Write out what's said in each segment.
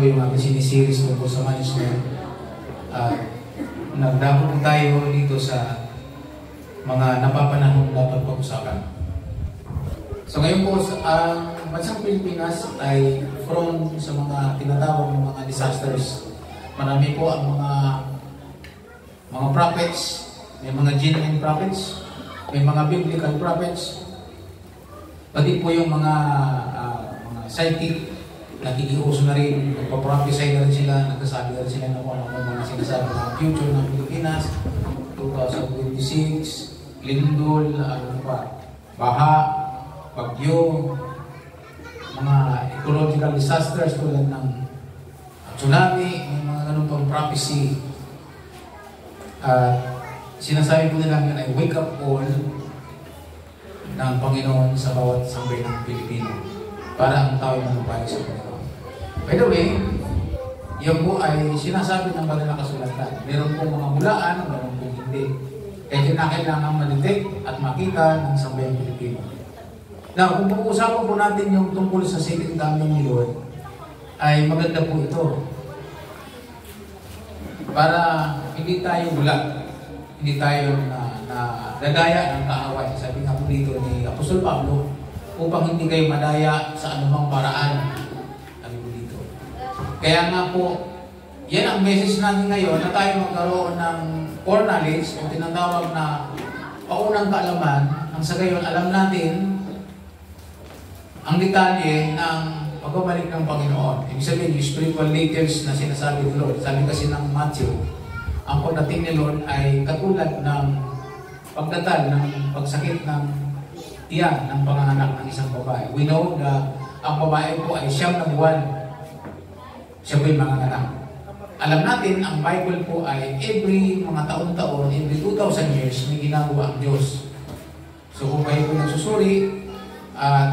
po yung aming sinisiris tungkol sa management. Nagdako po tayo dito sa mga napapanahon dapat pag-usapan. So ngayon po, ang bansang Pilipinas ay prone sa mga tinatawag ng mga disasters. Marami po ang mga prophets, may mga genuine prophets, may mga biblical prophets, pati po yung mga psychic, nakikiuso na rin, nagpa-prophesy na rin sila, nagsasabi na rin sila ng mga sinasabi ng future ng Pilipinas, 2026, lindol, baha, bagyo, mga ecological disasters tulad ng tsunami, may mga ganun pang prophecy. Sinasabi po nila yan ay wake-up call ng Panginoon sa bawat sambayanang Pilipino para ang tao manumpayo sa Panginoon. By the way, yan po ay sinasabi ng banal na kasulatan. Meron pong mga hulaan, meron pong hindi. Kaya kinakailangan ma-detect at makita ng sambayang Pilipino. Now, kung pag-uusapan po natin yung tungkol sa second coming ni Lord, ay maganda po ito. Para hindi tayo bulag, hindi tayo nadaya ng kaaway. Sabi nga po dito ni Apostol Pablo, upang hindi kayo madaya sa anumang paraan. Kaya nga po, yan ang message natin ngayon na tayo magkaroon ng foreknowledge o tinatawag na paunang kaalaman ang sa gayon alam natin ang detalye ng pagbabalik ng Panginoon. Ibig sabihin, yung spiritual details na sinasabi ni Lord. Sabi kasi ng Matthew, ang pagdating ni Lord ay katulad ng pagdatal ng pagsakit ng tiyan ng panganganak ng isang babae. We know na ang babae po ay 9 na buwan. Siya po yung mga anak. Alam natin, ang Bible po ay every mga taon-taon, every 2,000 years, may ginagawa ang Diyos. So kung kayo po nagsusuri,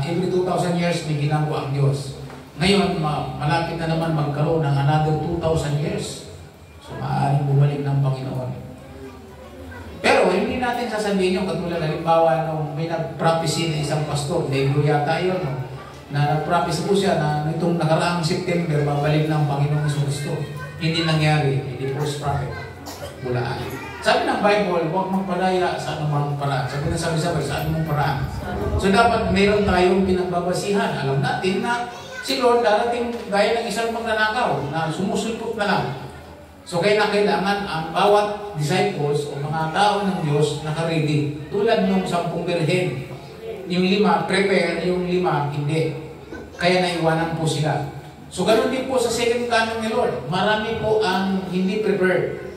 every 2,000 years, may ginagawa ang Diyos. Ngayon, malapit na naman magkaroon ng another 2,000 years. So maaaring bumalik ng Panginoon. Pero hindi natin sasabihin yung katulad, halimbawa, nung may nag-prophecy na isang pastor, Negro yata yun, no? Na nag-prophesy po siya na nitong nakaraang September, babalik ng Panginoong Kristo. Hindi nangyari, hindi false prophet. Bulaan. Sabi ng Bible, huwag magpadaya sa anumang paraan. Sabi na sabi-sabi, sa anumang paraan. So dapat mayroon tayong pinagbabasihan. Alam natin na si Lord darating gaya ng isang magnanakaw na sumusulpot na lang. So kaya na kailangan ang bawat disciples o mga tao ng Diyos nakaready. Tulad ng 10 birhen. Yung 5, prepare, yung 5, hindi. Kaya naiwanan po sila. So, ganoon din po sa second coming ni Lord. Marami po ang hindi prepared.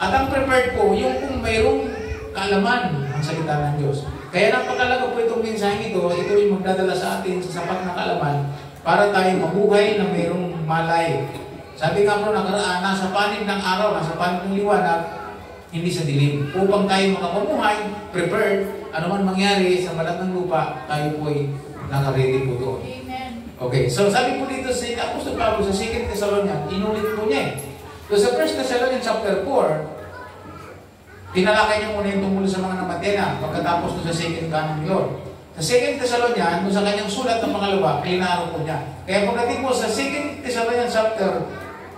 At ang prepared po, yung kung mayroong kaalaman ang salita ng Diyos. Kaya napakalaga po itong mensahe ito yung magdadala sa atin sa sapat na kaalaman para tayo mabuhay na mayroong malay. Sabi nga po nakaraan, nasa panig ng araw, nasa panig ng liwanag, hindi sa dilim. Upang tayo makapamuhay, prepared, ano man mangyari sa balat ng lupa, tayo po ay naka-ready po doon. Amen. Okay, so sabi po dito si Apostol Pablo sa 2 Thessalonians, inulit po niya. So sa 1 Thessalonians chapter 4, tinalakay niya muna yung tungkol sa mga namatay na pagkatapos doon sa second coming ni Lord. Sa 2 Thessalonians, doon sa kanyang sulat ng pangalawa, klinaro po niya. Kaya pagdating po sa 2 Thessalonians chapter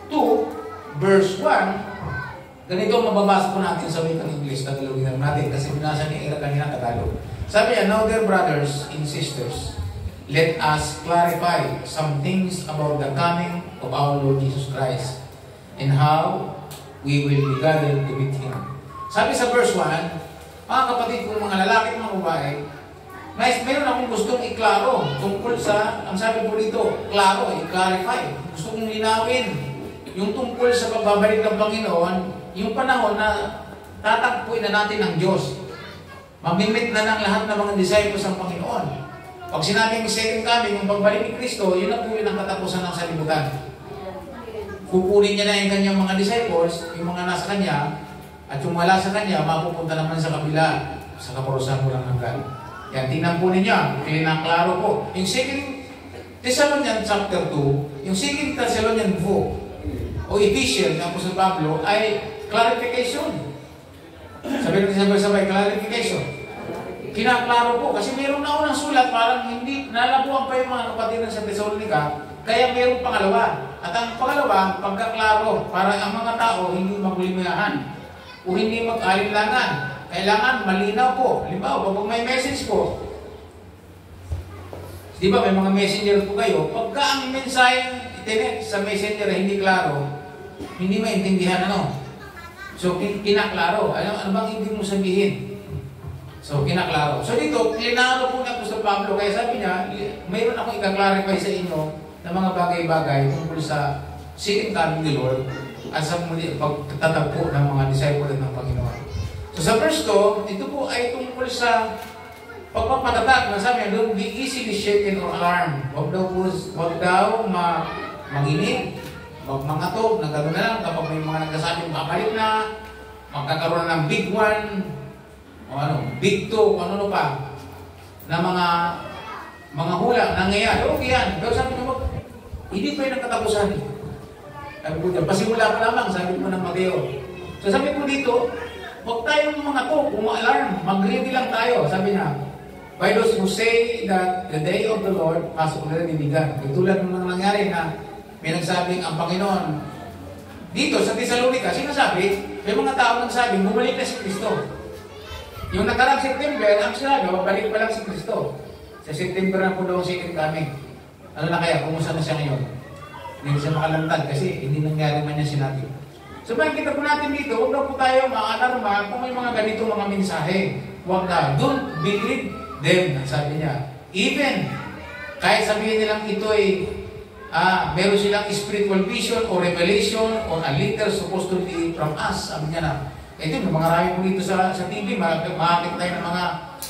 2, verse 1, ganito mababasa po natin sa wikang English, Tagalogin natin kasi binasa ni Era kanina Tagalog. Sabi niya, now dear brothers and sisters, let us clarify some things about the coming of our Lord Jesus Christ and how we will be gathered to meet Him. Sabi sa verse 1, mga kapatid kong mga lalaki at mga babae, mayroon akong gustong iklaro tungkol sa, ang sabi po dito, klaro, i-clarify. Gusto kong linawin yung tungkol sa pagbabalik ng Panginoon, yung panahon na tatagpuin na natin ang Diyos. Mamimit na ng lahat ng mga disciples ang Panginoon. Pag sinabing second coming, yung pagbalik ni Kristo, yun na po yun ang katapusan ng salibutan. Kukunin niya na yung kanyang mga disciples, yung mga nasa kanya, at yung wala sa kanya, mapupunta naman sa kabila, sa kaparusahan mo lang hanggan. Yan, tingnan po ninyo, klaro po. Yung 2 Thessalonians chapter 2, yung 2 Thessalonians 4, o Ephesians, ng Apostol Pablo, ay clarification. Sabi natin sabay-sabay, clarification. Kinaklaro po, kasi mayroong naunang sulat, parang hindi nalabuan pa yung mga kapatid sa Thessalonica, kaya mayroong pangalawa. At ang pangalawa, pagkaklaro para ang mga tao hindi magulimahan o hindi mag-alinlangan. Kailangan malinaw po. Halimbawa, pag may message po, di ba may mga messenger po kayo, pagka ang mensahe itinek sa messenger ay hindi klaro, hindi maintindihan ano. So, kinaklaro. Ano bang ibig mo sabihin? So, kinaklaro. So, dito, klinaro po na Apostol Pablo. Kaya sabi niya, mayroon akong ikaklarify sa inyo ng mga bagay-bagay tungkol sa second coming of the Lord at sa pagtatagpo ng mga disciple ng Panginoon. So, sa verse 2, ito po ay tungkol sa pagpapatatag na sabi niya, don't be easily shaken or alarmed. Huwag daw manginig, huwag mangatog, na gano'n na lang kapag may mga nagkasabing babalik na, magkakaroon ng big one, o ano, big two, ano pa, na mga hula, nangyayari. Okay yan. Pero sabi niya, hindi pa yun ang katapusan. Sabi po dyan, pasimula pa lamang, sabi po ng Mateo. So sabi po dito, huwag tayong mangatog, alarm, mag-ready lang tayo, sabi niya. By those who say that the day of the Lord has already begun. Tulad ng mga nangyari na may nagsabing ang Panginoon. Dito sa Thessalonica, sinasabi, may mga tao nagsabing, bumalik na si Kristo. Yung nakarang September, ang sinabi, babalik pa lang si Kristo. Sa September na po daw ang second coming. Ano na kaya, kumusta na siya ngayon? Hindi siya makalantad kasi hindi nangyari man niya sinabi. So makikita po natin dito, huwag na po tayo ma-alarma kung may mga ganito mga mensahe. Huwag na, don't believe them, sabi niya. Even, kahit sabihin nilang ito ay meron silang spiritual vision or revelation or a letter supposed to be from us, sabi niya na. Ito, may mga rami po dito sa TV, makakita tayo ng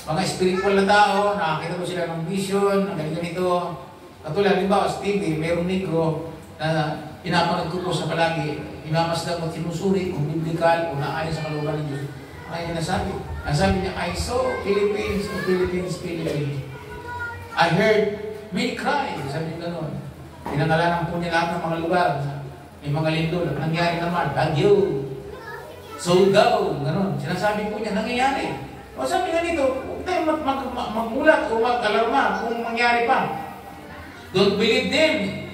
mga spiritual na tao, nakakita po sila ng vision, ng ganito. Katulad, halimbawa sa TV, mayroong negro na pinapanood ko po sa palagi, imamasdan at sinusuri kung biblical o naayon sa kalooban ng Diyos. Ay nasabi. Ang sabi niya, I saw Philippines, Philippines. I heard me cry. Sabi niya gano'n. Pinangalanan po niya lahat ng mga lugar. May mga lindol. Nangyari naman, Baguio, Surigao, gano'n. Sinasabi po niya, nangyayari. O sabi nga nito, huwag tayo magmulat o mag-alarma kung mangyari pa. Don't believe them.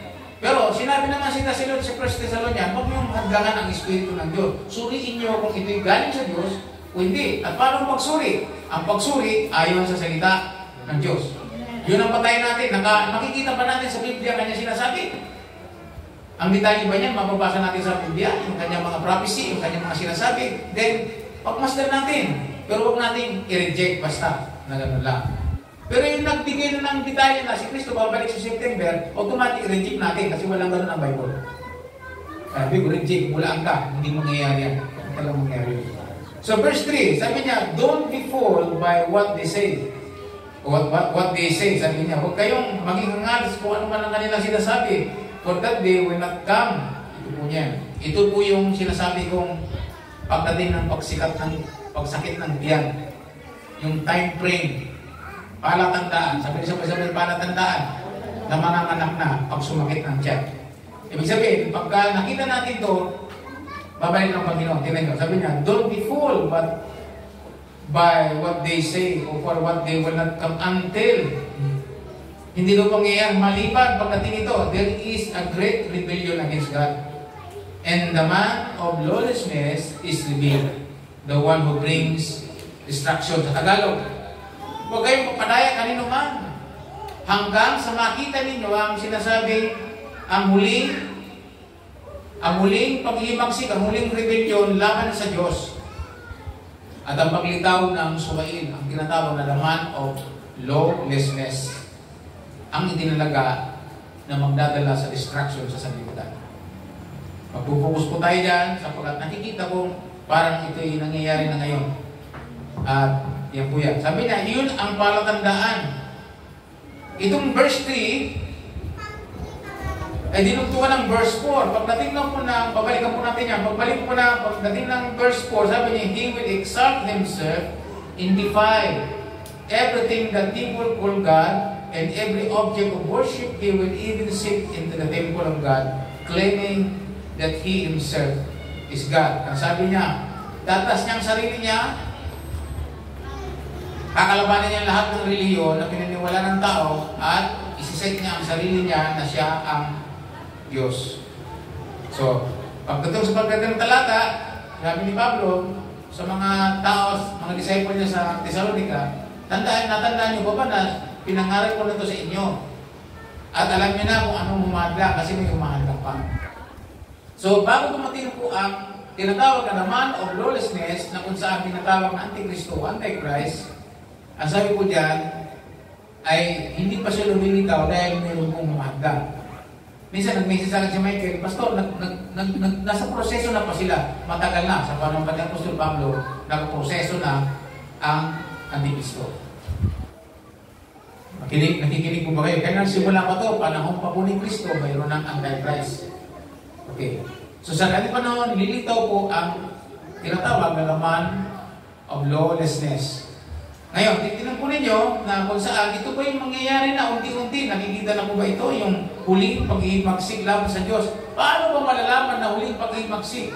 Pero sinabi naman si Thessalonians, sa 1 Thessalonians, huwag niyong hadlangan ang Espiritu ng Diyos. Suriin niyo kung ito'y galing sa Diyos o hindi. At paano pagsuri? Ang pagsuri ayon sa salita ng Diyos. Yun ang patayin natin. Makikita pa natin sa Biblia kanya sinasabi. Ang detalye ba niyan, mapapasa natin sa Biblia, yung kanyang mga prophecy, yung kanyang mga sinasabi. Then, pagmasdan natin. Pero huwag natin i-reject basta na gano'n lang. Pero yung nagbigay na ng detalye na si Kristo babalik sa September, automatic reject natin kasi walang gano'n ang Bible. Sabi ko, reject, bulaan ka, hindi mangyayari yan. Hindi talagang mangyayari. So verse 3, sabi niya, don't be fooled by what they say. What they say, sabi niya, huwag kayong maging hangalas kung ano man ang kanilang sinasabi. For that day will not come. Ito po niya. Ito po yung sinasabi kong pagdating ng pagsakit ng tiyan. Yung time frame. Palatandaan. Sabi niya sabay-sabay palatandaan na mananganak na pag sumakit ng tiyan. Ibig sabihin, pagka nakita natin ito, babalik ng Panginoon. Tingnan nyo. Sabi niya, don't be fooled but by what they say or for what they will not come until hindi daw pangyayari maliban pagdating ito. There is a great rebellion against God. And the man of lawlessness is revealed. The one who brings destruction. Sa Tagalog, huwag kayong papadaya kanino man. Hanggang sa makita ninyo ang sinasabi, ang huling paghihimagsik, ang huling rebellion laban sa Diyos. At ang paglitaw ng suwain, ang tinatawag na the man of lawlessness. Ang itinalaga na magdadala sa destruction sa sanlibutan. Magpupokus po tayo dyan sapagkat nakikita ko parang ito'y nangyayari na ngayon. At yan po yan. Sabi niya, yun ang palatandaan. Itong verse 3 ay dinugtungan ng verse 4. Pagdating lang po na, babalikan po natin yan, pagdating ng verse 4, sabi niya, he will exalt himself and defy everything that people call God, and every object of worship. He will even sit into the temple of God, claiming that he himself is God. Ang sabi niya, tatas niya ang sarili niya, kakalabanin niya lahat ng relihiyon na pinaniwala ng tao, at isiset niya ang sarili niya na siya ang Diyos. So, pagdating sa pagdating ng talata, sabi ni Pablo, sa mga tao, mga disciple niya sa Thessalonica, natandaan niyo ba na pinangaral ko na ito sa inyo? At alam niyo na kung anong humahadla kasi may humahadla pa. So, bago dumating po ang tinatawag na man of lawlessness na kung saan tinatawag na Antikristo, Antichrist, ang sabi po dyan ay hindi pa siya lumilitaw dahil mayroon pong humahadla. Minsan nag-message sa akin si Michael, Pastor, nasa proseso na pa sila. Matagal na, sa panahon pa ni Apostol Pablo, nagproseso na ang Antikristo. Nakikinig po ba kayo? Kaya nagsimula pa ito, panahon pa po ni Kristo, mayroon ng Antichrist. Okay. So sa ating panahon, nililitaw po ang tinatawag na laman of lawlessness. Ngayon, titignan po ninyo na kung saan ito ba yung mangyayari na unti-unti. Nakikita na po ba ito yung huling pag-ihimagsik laban sa Diyos? Paano ba malalaman na huling pag-ihimagsik?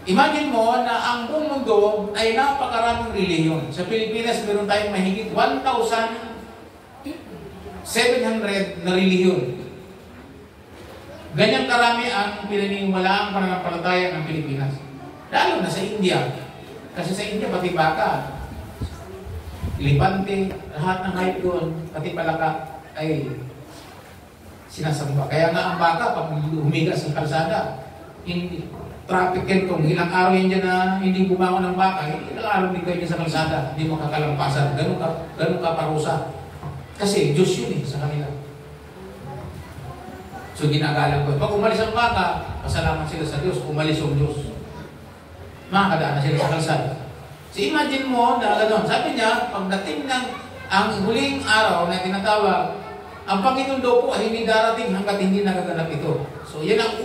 Imagine mo na ang buong mundo ay napakaraming reliyon. Sa Pilipinas, meron tayong mahigit 1,700 na reliyon. Ganyang karami ang pinaniniwalaang pananampalataya ng Pilipinas. Lalo na sa India. Kasi sa India, pati baka, elefante, lahat ng hayop doon, pati palaka, ay sinasamba. Kaya nga ang baka, pag humiga sa kalsada, hindi, traffic yan kung ilang araw yan dyan na hindi bumangon ng baka, ilang araw din kayo sa kalsada, hindi makakalampasan. Ganun ka parusa. Kasi Diyos yun sa kanila. So ginagalang ko. Pag umalis ang baka, pasalamat sila sa Diyos, umalis ang Diyos. Makakadaan na sila sa kalsada. So imagine mo na gano'n. Sabi niya, pagdating ng ang huling araw na tinatawag, ang Panginoon daw po ay hindi darating hanggat hindi nagaganap ito. So yan ang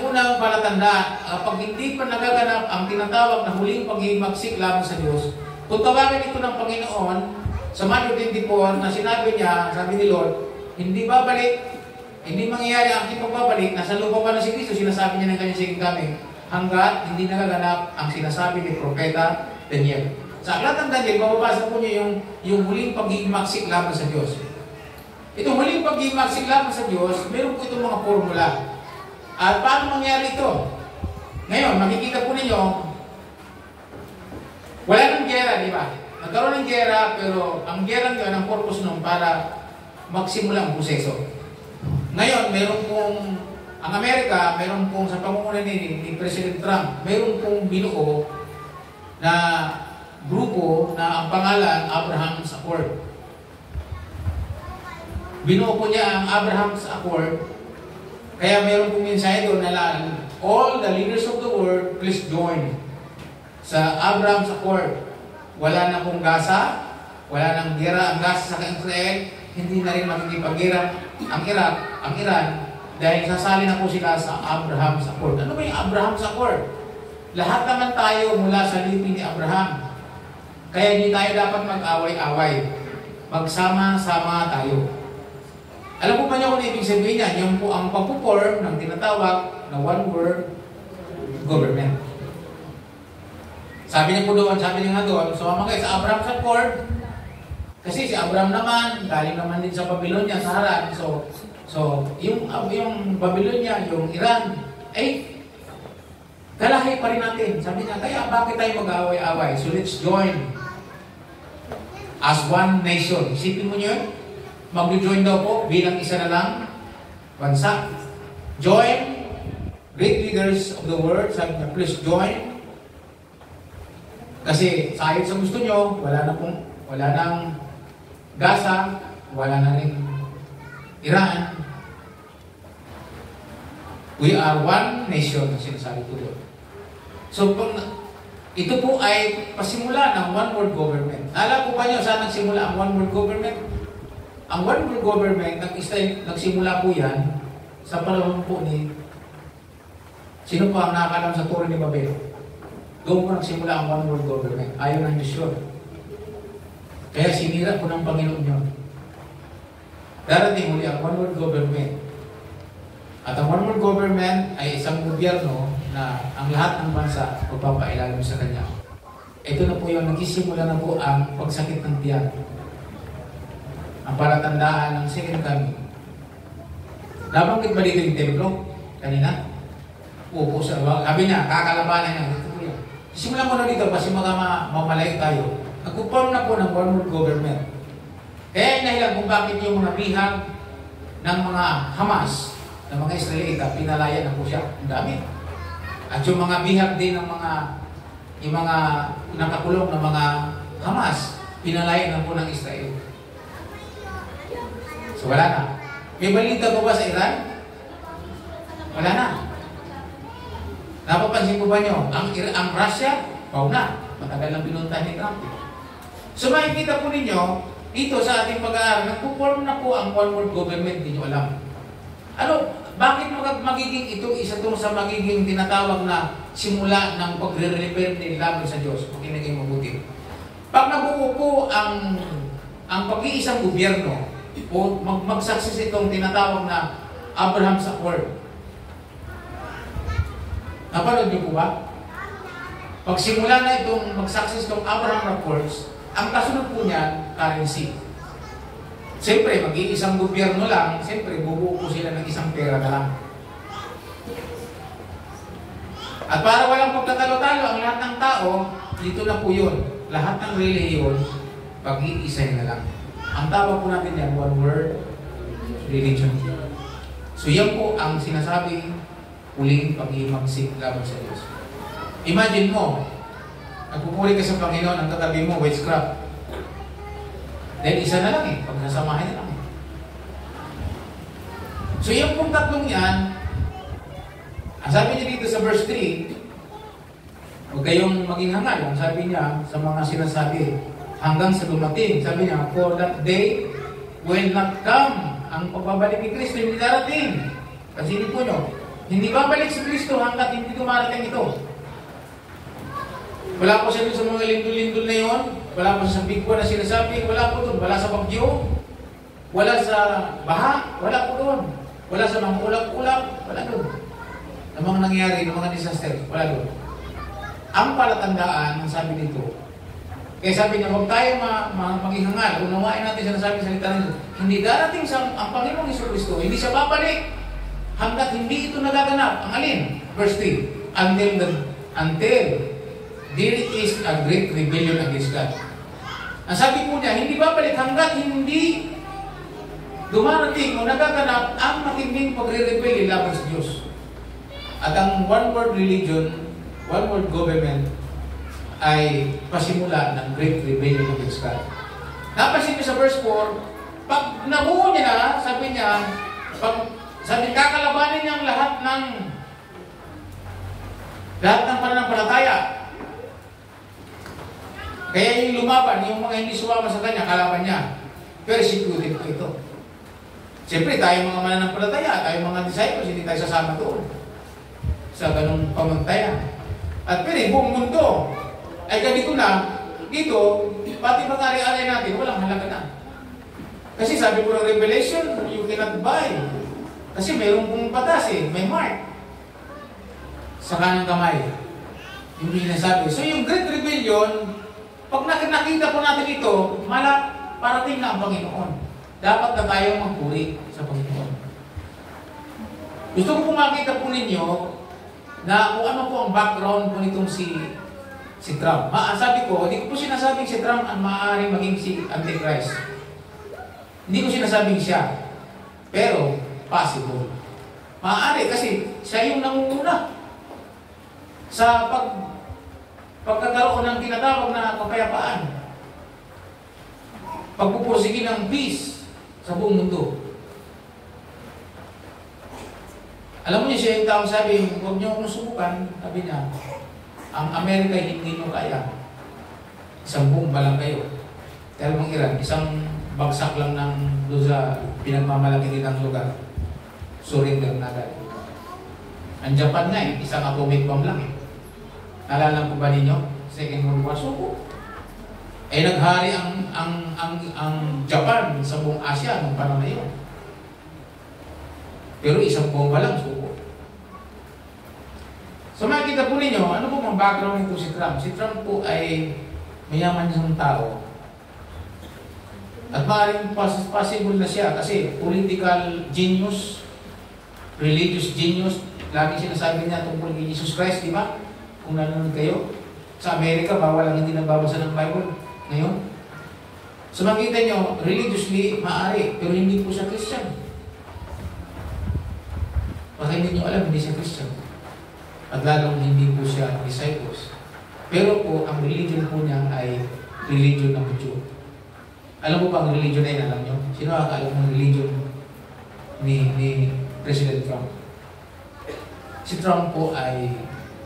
unang palatandaan. Pag hindi pa nagaganap ang tinatawag na huling paghihimagsik laban sa Diyos, kung tawagin ito ng Panginoon, sa Matthew 24 na sinabi niya, sabi ni Lord, hindi babalik, hindi mangyayari ang aking pagbabalik, nasa lupa pa na si Kristo, sinasabi niya ng kanyang second coming, hanggat hindi nagaganap ang sinasabi ni Propeta Daniel. Sa aklat ng Daniel, mababasa po niyo yung huling paghihimagsik laban sa Diyos. Itong huling paghihimagsik laban sa Diyos, meron po itong mga formula. At paano mangyari ito? Ngayon, makikita po ninyo, wala ng gera, di ba? Nagkaroon ng gera, pero ang gera nyo, ang purpose nun para magsimula ang proseso. Ngayon, meron pong, ang Amerika, meron pong sa pamumuno ni President Trump, meron pong binuo na grupo na ang pangalan Abraham's Accord. Binuo po niya ang Abraham's Accord, kaya meron pong mensahe doon na all the leaders of the world, please join sa Abraham's Accord. Wala na pong Gaza, wala nang gera ang Gaza sa Israel, hindi na rin makikipag-gira ang Iraq, ang Iran, dahil sasali na po sila sa Abraham's Accord. Ano ba yung Abraham's Accord? Lahat naman tayo mula sa lipi ni Abraham. Kaya hindi tayo dapat mag-away-away. Magsama-sama tayo. Alam po ba niyo kung ibig sabihin niya? Yung po ang pagpuporm ng tinatawag na one world government. Sabi niya po doon, sabi niya nga doon, sumama kayo sa Abraham's Accord. Kasi si Abraham naman, galing naman din sa Babylonia, sa Haran. So yung Babylonia, yung Iran, ay kalahi pa rin natin. Sabi niya, kaya bakit tayo mag-away-away? So let's join as one nation. Isipin mo niyo yun? Mag-join daw po bilang isa na lang bansa. Join, great leaders of the world. Sabi niya, please join. Kasi sa ayot sa gusto nyo, wala nang Gaza, wala na rin Iran. We are one nation na sinasabi ko doon. So, ito po ay pasimula ng one world government. Alam po ba nyo saan nagsimula ang one world government? Ang one world government, nagsimula po yan sa panahon po ni sino po ang nakakalam sa Turo ni Babel? Doon po nagsimula ang one world government. Ayaw ng Diyos yun. Kaya sinira po ng Panginoon yun. Darating muli ang one world government. At ang one world government ay isang gobyerno na ang lahat ng bansa magpapailalim sa kanya. Ito na po yung nagsisimula na po ang pagsakit ng tiyan. Ang palatandaan ng second coming. Nabanggit ba dito yung templo? Kanina? Opo, sabi niya, kakalabanan niya. Simulan mo na dito, kasi mamalayo tayo. Nag-form na po ng one world government. Kaya yung dahilan kung bakit yung mga bihag ng mga Hamas, ng mga Israelita, pinalaya na po siya. Ang dami. At yung mga bihag din ng yung mga nakakulong ng mga Hamas, pinalaya na po ng Israel. So wala na. May balita po ba sa Iran? Wala na. Napapansin ko ba nyo? Ang Russia, na. Matagal lang binunta ni Trump. So makikita po ninyo, dito sa ating pag-aaral, nagpo-form na po ang one world government, hindi nyo alam. Bakit magiging ito isa to sa magiging tinatawag na simula ng pagre-rebelde laban sa Diyos? Makinig mabuti. Pag nabuo po ang pag-iisang gobyerno, o mag-success itong tinatawag na Abraham's Accord. Napanood niyo po ba? Pag simula na itong mag-success itong Abraham Accords, ang kasunod po niyan, currency. Siyempre, mag-iisang gobyerno lang, siyempre, bubuo po sila ng isang pera na lang. At para walang pagkatalo-talo, ang lahat ng tao, dito na po yun. Lahat ng reliyon, pag-iisay na lang. Ang tawag po natin yan, one word, religion. So yan po ang sinasabing huling pag-imagsik laban sa Diyos. Imagine mo, nagpupuri ka sa Panginoon, ang katabi mo, witchcraft. Then isa na lang pagsasamahin na lang So yung pong tatlong yan, ang sabi niya dito sa verse 3, huwag kayong maging hangal. Ang sabi niya sa mga sinasabi, hanggang sa dumating, sabi niya, for that day will not come. Ang pagbabalik ni Kristo hindi darating. Kasi hindi po nyo, hindi babalik si Kristo hanggat hindi dumarating ito. Wala po siya sa mga lindol-lindol na yun. Wala po sa bigwa na sinasabi. Wala po doon. Wala sa bagyo. Wala sa baha. Wala po doon. Wala sa mga ulap-ulap. Wala doon. Ang mga nangyari, ng mga disaster. Wala doon. Ang palatandaan, ang sabi dito, kaya sabi niya, huwag tayo maging hangal. Unawain natin sinasabi sa salita nito. Hindi darating ang Panginoong Kristo. Hindi siya babalik hanggat hindi ito nagaganap. Ang alin? Verse 3. Until there is a great rebellion against God. Ang sabi po niya, hindi babalik hanggat hindi dumarating o nagaganap ang matinding pagre-rebellion laban sa Diyos. At ang one world religion, one world government, ay pasimula ng great rebellion against God. Napansin niyo sa verse 4, pag nabuo niya na, sabi niya, kakalabanin niya ang lahat ng pananampalataya. Kaya yung lumaban, yung mga hindi sumama sa kanya, kalaban niya. Persecuted po ito. Siyempre, tayo mga mananampalataya, tayo mga disciples, hindi tayo sasama doon sa ganung pamantayan. At pero buong mundo ay ganito na, dito, pati mga ari-ari natin, walang halaga na. Kasi sabi po ng Revelation, you cannot buy. Kasi mayroong pong batas may mark sa kanang kamay. Yung sinasabi. So yung Great Rebellion, pag nakita po natin ito, parating na ang Panginoon. Dapat na tayong magpuri sa Panginoon. Gusto ko po makita po ninyo na kung ano po ang background po nitong si Trump. Sabi ko, hindi ko po sinasabing si Trump ang maaaring maging si Antichrist. Hindi ko sinasabing siya. Pero, possible. Maaari kasi siya yung nangunguna sa pagkakaroon ng tinatawag na kapayapaan. Pagpupursige ng peace sa buong mundo. Alam mo niya siya yung taong sabi, huwag niyo akong subukan, sabi niya, ang Amerika hindi niyo kaya. Isang bomba lang kayo. Dahil mga Iran, isang bagsak lang ng doon sa pinagmamalaki nilang lugar. Surrender na agad. Ang Japan nga isang atomic bomb lang Nalala po ba ninyo? Second World War. So, naghari ang Japan sa buong Asia nung panahon na yun. Pero isang bomba lang, suko. So makikita po ninyo, ano po ang background nito si Trump? Si Trump po ay mayaman siyang tao. At maaaring possible na siya kasi political genius, religious genius. Lagi sinasabi niya tungkol kay Jesus Christ, di ba? Kung nanonood kayo. Sa Amerika, bawal ang hindi nagbabasa ng Bible ngayon. So makita nyo, religiously, maaari, pero hindi po siya Christian. Baka hindi nyo alam, hindi siya Christian. At lalong hindi po siya disciples. Pero po, ang religion po niya ay religion ng Hudyo. Alam mo ba ang religion na yun, alam nyo? Sino nakakaalam ng religion ni President Trump? Si Trump po ay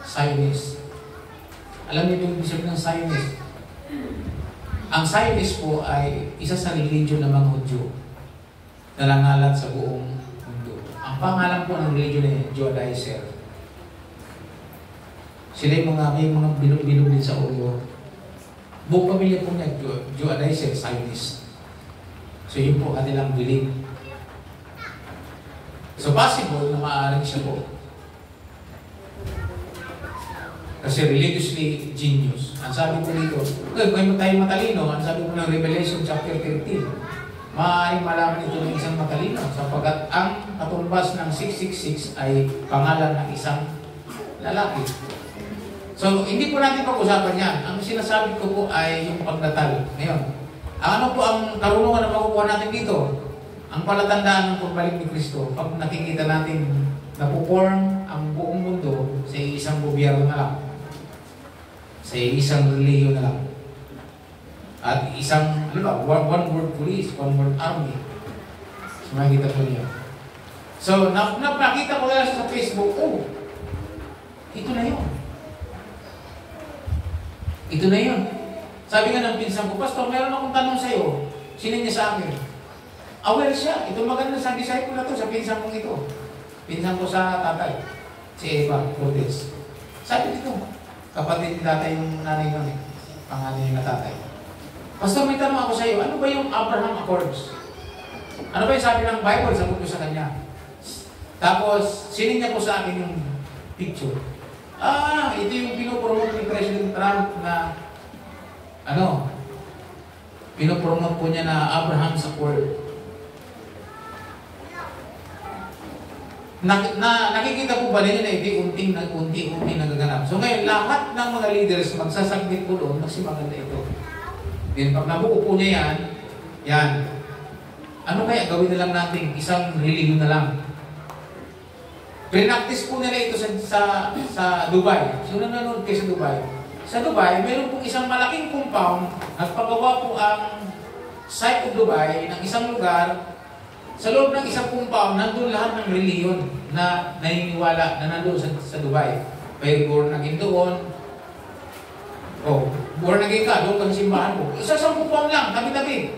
Zionist. Alam niyo yung ibig ng Zionist? Ang Zionist po ay isa sa religion ng mga Hudyo na nangalat sa buong mundo. Ang pangalan po ng religion ay Judaizer. Sila yung may mga bilog-bilog din sa ulo. Buong pamilya po niya, Judaizer, Zionist. So yun po kanilang belief. So possible na maaaring siya po. Kasi religiously genius. Ang sabi ko dito, kung tayo matalino, ang sabi ko ng Revelation chapter 13, maaaring malaman ito ng isang matalino sapagkat ang katumbas ng 666 ay pangalan ng isang lalaki. So, hindi po natin pag-usapan yan. Ang sinasabi ko po ay yung pagdatal. Ngayon, ano po ang karunungan na makukuha natin dito? Ang palatandaan ng pagbalik ni Kristo, pag nakikita natin napuporm ang buong mundo sa isang gobyerno na lang, sa isang relihiyon na lang, at isang, one world police, one world army. So, makikita po niyo. So, nakita ko lang sa Facebook, oh, ito na yun. Ito na yun. Sabi nga ng pinsan ko, Pastor, meron akong tanong sa iyo. Sino niya sa akin? Aware siya. Ito maganda sa disciple na to, sa pinsan kong ito. Pinsan ko sa tatay. Si Eva Cortez. Sabi dito, kapatid ni tatay yung nanay nun eh. Panganay niya na tatay. Pastor, may tanong ako sa iyo. Ano ba yung Abraham Accords? Ano ba yung sabi ng Bible? Sagot ko sa kanya. Tapos, sining niya po sa akin yung picture. Ito yung pinopromote ni President Trump na pinopromote po niya na Abraham's Accord. Nakikita po ba ninyo na unti-unti nagaganap? So ngayon, lahat ng mga leaders magsasubmit po doon kasi maganda ito. Then pag nabuo po niya yan, ano kaya gawin na lang natin? Isang religion na lang. Pinaktis po nila ito sa Dubai. So nanonood kayo sa Dubai. Sa Dubai, mayroon pong isang malaking compound. Nagpagawa po ang site of Dubai ng isang lugar. Sa loob ng isang compound, nandun lahat ng reliyon na naniniwala na nandun sa Dubai. May born again doon. Born again ka, doon ka sa simbahan mo. Isa sa compound lang, tabi-tabi.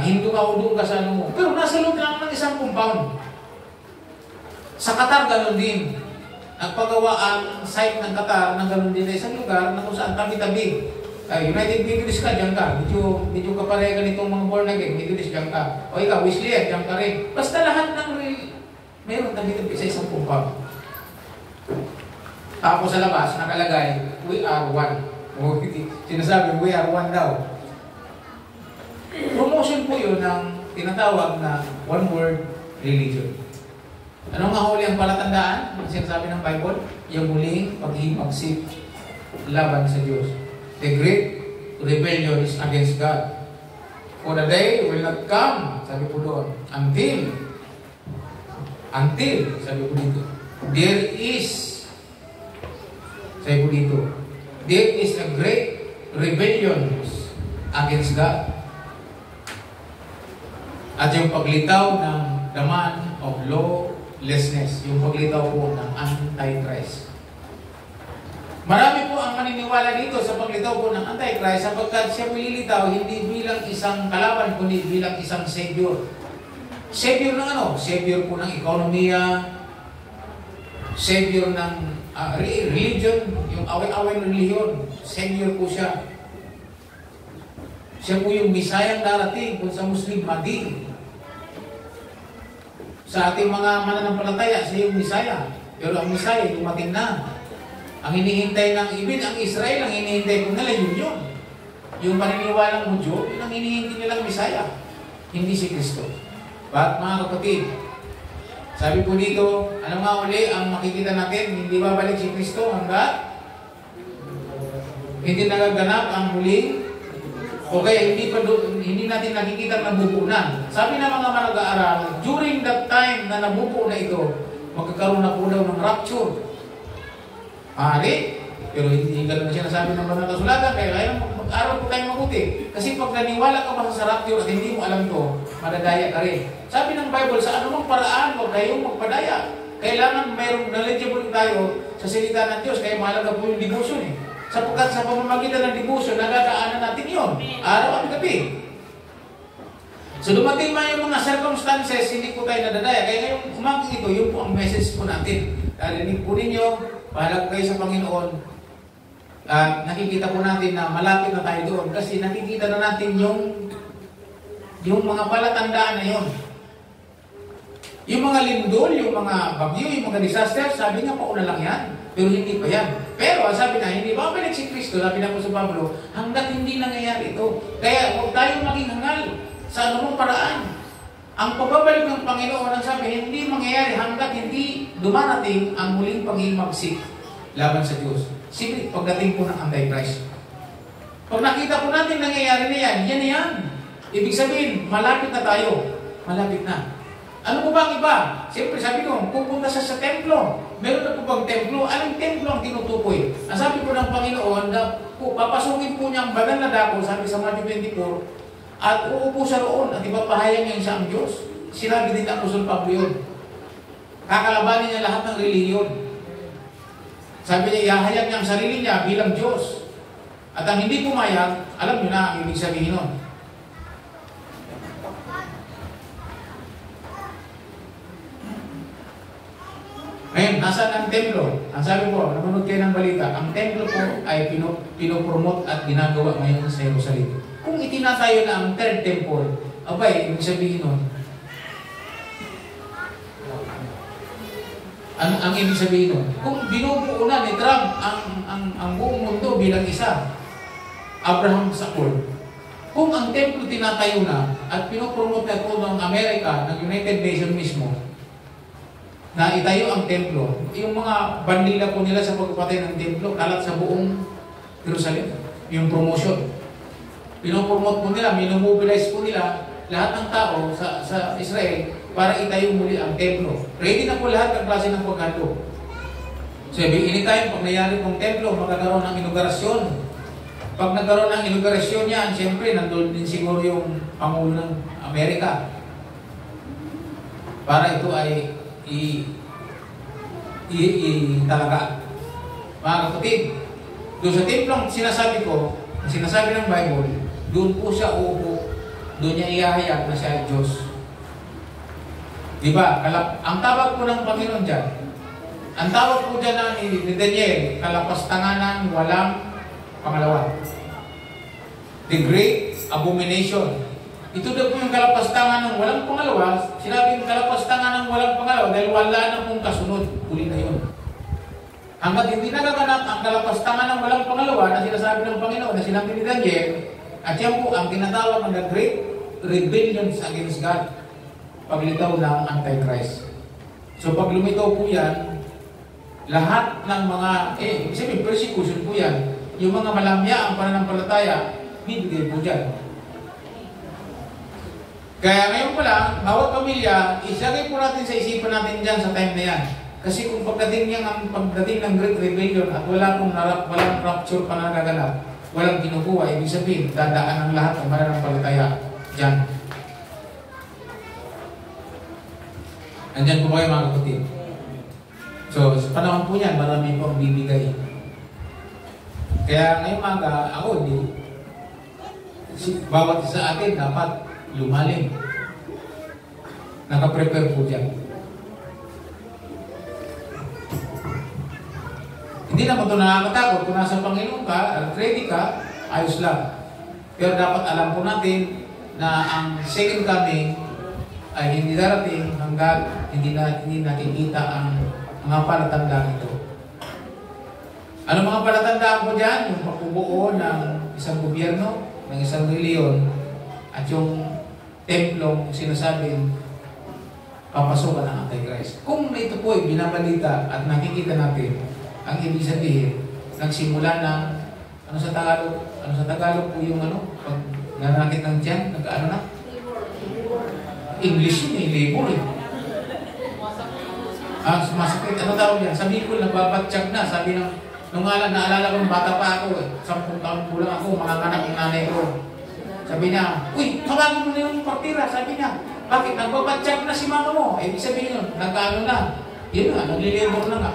Hindu ka o doon ka sa ano mo. Pero nasa loob lang ng isang compound. Sa Qatar, gano'n din. Nagpagawa ang site ng Qatar ng gano'n din na isang lugar na kung saan tabi-tabi. United Methodist ka, dyan ka. Medyo kapareha nitong mga born again, Methodist, dyan ka. O ikaw, Wesley, dyan ka rin. Basta lahat ng mayroon tabi-tabi sa isang compound. Tapos sa labas, nakalagay, we are one. Sinasabi, we are one daw. Promotion po yun ng tinatawag na one world religion. Ano nga huli ang palatandaan? Ang sinasabi ng Bible? Yung muling paghihimagsik laban sa Diyos. The great rebellion is against God. For the day will not come, sabi po doon, until, sabi po dito, there is, sabi po dito, there is a great rebellion against God. At yung paglitaw ng the man of lawlessness, yung paglitaw po ng Antichrist. Marami po ang maniniwala dito sa paglitaw po ng Antichrist sapagkat siya mililitaw hindi bilang isang kalaban kundi bilang isang savior. Savior ng ano? Savior po ng ekonomiya, savior ng religion, yung away-away religion. Savior po siya. Siya po yung misayang darating kung sa Muslim, Mahdi. Sa ating mga mananampalataya, siya yung misaya. Pero ang misaya, dumating na. Ang hinihintay ng ibig, ang Israel, ang hinihintay po nila, yun. Yung paniniwalang Hudyo, yun ang hinihintay nilang misaya. Hindi si Kristo. But mga kapatid, Sabi po dito, ano nga uli ang makikita natin, hindi babalik si Kristo hanggat hindi nagaganap ang huling o kaya hindi natin nakikita ang nabubunan. Sabi ng mga manag-aaral, during that time na nabubuo na ito, magkakaroon na po daw ng rapture. Maaari, pero hindi ganun na siya nasabi ng banal na kasulatan, kaya kaya mag-aral po tayo mabuti. Kasi pag naniwala ka ba sa rapture at hindi mo alam to, madadaya ka rin. Sabi ng Bible, sa anumang paraan, huwag kayong magpadaya. Kailangan mayroong knowledgeable tayo sa salita ng Diyos, kaya mahalaga po yung devotion eh. Sapagkat sa pamamagitan ng devotion, nagagaanan natin yun, araw at gabi. So dumating man yung mga circumstances, hindi po tayo nadadaya. Kaya ngayong umagang ito, yun po ang message po natin. Narinig po ninyo, bahala kayo sa Panginoon. Nakikita po natin na malapit na tayo doon. Kasi nakikita na natin yung mga palatandaan na yun. Yung mga lindol, yung mga bagyo, yung mga disaster, sabi nga pauna lang yan. Pero hindi pa yan. Pero sabi na, hindi babalik si Kristo, sabi na po sa Pablo, hanggat hindi nangyayari ito. Kaya huwag tayong maging hangal sa anumang paraan. Ang pagbabalik ng Panginoon, ang sabi, hindi mangyayari hanggat hindi dumarating ang muling paghimagsik laban sa Diyos. Sige, pagdating po ng Antichrist. Pag nakita po natin nangyayari na yan, yan na yan. Ibig sabihin, malapit na tayo. Malapit na. Ano po ba ang iba? Siyempre sabi ko, pupunta sa templo. Meron na po bang templo? Anong templo ang tinutukoy? Ang sabi po ng Panginoon, na papasukin po niya ang banal na dako, sabi sa Matthew 24, at uupo sa roon at ipapahayag niya siya ang Diyos. Sinabi din ang Apostol Pablo yun. Kakalabanin niya lahat ng relihiyon. Sabi niya, ihahayag niya ang sarili niya bilang Diyos. At ang hindi pumayag, alam niyo na ang ibig sabihin nun. Ngayon, nasaan ang templo? Ang sabi po, nanonood kayo ng balita, ang templo po ay pinopromote at ginagawa ngayon sa Jerusalem. Kung itinatayo na ang third temple, abay, ibig sabihin nun, ang ibig sabihin nun, kung binubuo na ni Trump ang buong mundo bilang isa, Abraham Sakul, kung ang templo tinatayo na at pinopromote na ito ng Amerika, ng United Nations mismo, na itayo ang templo, yung mga bandila po nila sa pagpapatay ng templo, kalat sa buong Jerusalem, yung promotion. Pinopromote po nila, minomobilize po nila lahat ng tao sa Israel para itayo muli ang templo. Ready na po lahat ng klase ng paghandog. So, anytime, pag nangyari pong templo, magkakaroon ng inaugurasyon. Pag nagkaroon ng inaugurasyon yan, siyempre, nandun din siguro yung Pangulo ng Amerika. Para ito ay talaga. Mga kapatid, doon sa templong sinasabi ko, sinasabi ng Bible, doon po siya uupo, doon niya ihahayag na siya ay Diyos. Diba? Ang tawag po ng Panginoon dyan, ang tawag po dyan ni Daniel, kalapastanganan walang pangalawa. The Great Abomination. Ito daw po yung kalapastangan ng walang pangalawa. Sinabi yung kalapastangan ng walang pangalawa dahil wala na pong kasunod. Huli na yun. Hanggat hindi nagaganap ang kalapastangan ng walang pangalawa na sinasabi ng Panginoon na sinabi ni Daniel, at yan po ang tinatawag ng the Great Rebellion against God. Paglitaw ng Antichrist. So pag lumitaw po yan, lahat ng mga, ibig sabihin, persecution po yan. Yung mga malamya ang pananampalataya, bibigay po dyan. Kaya ngayon pa lang, bawat pamilya, isagay po natin sa isipan natin dyan sa time na yan. Kasi kung pagdating ng Great Rebellion at walang rapture pa na nagaganap, walang kinukuha, ibig sabihin, dadaan ang lahat ng mananampalataya dyan. Andyan po kayo mga kapatid. So, sa panahon po yan, marami po ang bibigay. Kaya ngayong maga, ako, bawat isa atin dapat lumalim. Nakaprepare po dyan. Hindi naman ito nakakatakot. Kung nasa Panginoon ka, ready ka, ayos lang. Pero dapat alam po natin na ang second coming ay hindi darating hanggang hindi nakikita ang mga palatandaan ito. Ano mga palatandaan po dyan? Yung pagbubuo ng isang gobyerno, ng isang reliyon, at yung templong sinasabing papasukan ng Antichrist. Kung ito po ay binabalita at nakikita natin, ang ibig sabihin, nagsimula ng, ano sa Tagalog? Ano sa Tagalog po yung ano? Pag nanakit ng tiyan, nagkaano na? English yun eh, labor eh. Sumasakit. Ano tawag yan? Sabi ko, nagbabatsyag na. Sabi ng, nung naalala ko, bata pa ako eh. 10 taon po lang ako, mga anak ng nanay ko. Sabi niya, uy, tawagin mo na yung partira. Sabi niya, bakit? Nagbabatsyag na si mama mo. Ibig sabihin yun, nagkaano na. Yun nga, naglilibor na nga.